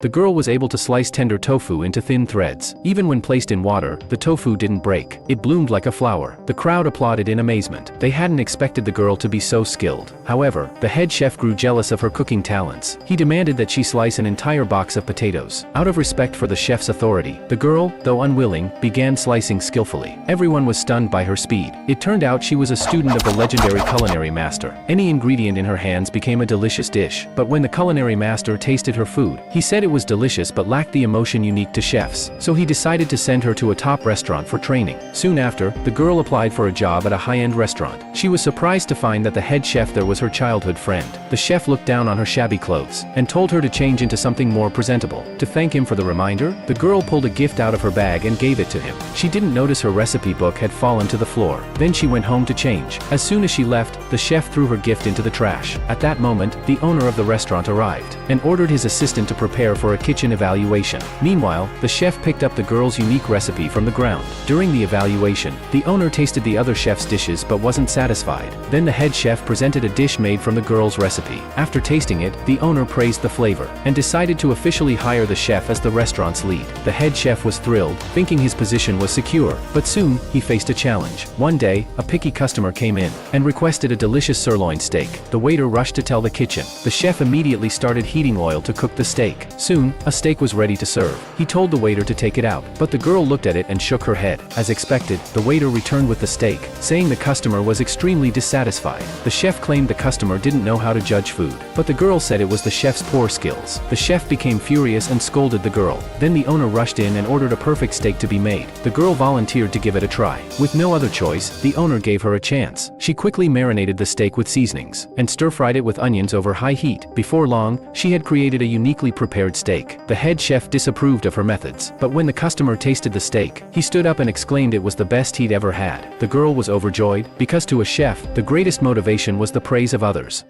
The girl was able to slice tender tofu into thin threads. Even when placed in water, the tofu didn't break. It bloomed like a flower. The crowd applauded in amazement. They hadn't expected the girl to be so skilled. However, the head chef grew jealous of her cooking talents. He demanded that she slice an entire box of potatoes. Out of respect for the chef's authority, the girl, though unwilling, began slicing skillfully. Everyone was stunned by her speed. It turned out she was a student of the legendary culinary master. Any ingredient in her hands became a delicious dish. But when the culinary master tasted her food, he said it was delicious but lacked the emotion unique to chefs, so he decided to send her to a top restaurant for training. Soon after, the girl applied for a job at a high-end restaurant. She was surprised to find that the head chef there was her childhood friend. The chef looked down on her shabby clothes and told her to change into something more presentable. To thank him for the reminder, the girl pulled a gift out of her bag and gave it to him. She didn't notice her recipe book had fallen to the floor. Then she went home to change. As soon as she left, the chef threw her gift into the trash. At that moment, the owner of the restaurant arrived and ordered his assistant to prepare for a kitchen evaluation. Meanwhile, the chef picked up the girl's unique recipe from the ground. During the evaluation, the owner tasted the other chef's dishes but wasn't satisfied. Then the head chef presented a dish made from the girl's recipe. After tasting it, the owner praised the flavor and decided to officially hire the chef as the restaurant's lead. The head chef was thrilled, thinking his position was secure, but soon, he faced a challenge. One day, a picky customer came in and requested a delicious sirloin steak. The waiter rushed to tell the kitchen. The chef immediately started heating oil to cook the steak. Soon, a steak was ready to serve. He told the waiter to take it out, but the girl looked at it and shook her head. As expected, the waiter returned with the steak, saying the customer was extremely dissatisfied. The chef claimed the customer didn't know how to judge food, but the girl said it was the chef's poor skills. The chef became furious and scolded the girl. Then the owner rushed in and ordered a perfect steak to be made. The girl volunteered to give it a try. With no other choice, the owner gave her a chance. She quickly marinated the steak with seasonings and stir-fried it with onions over high heat. Before long, she had created a uniquely prepared steak. The head chef disapproved of her methods, but when the customer tasted the steak, he stood up and exclaimed it was the best he'd ever had. The girl was overjoyed, because to a chef, the greatest motivation was the praise of others.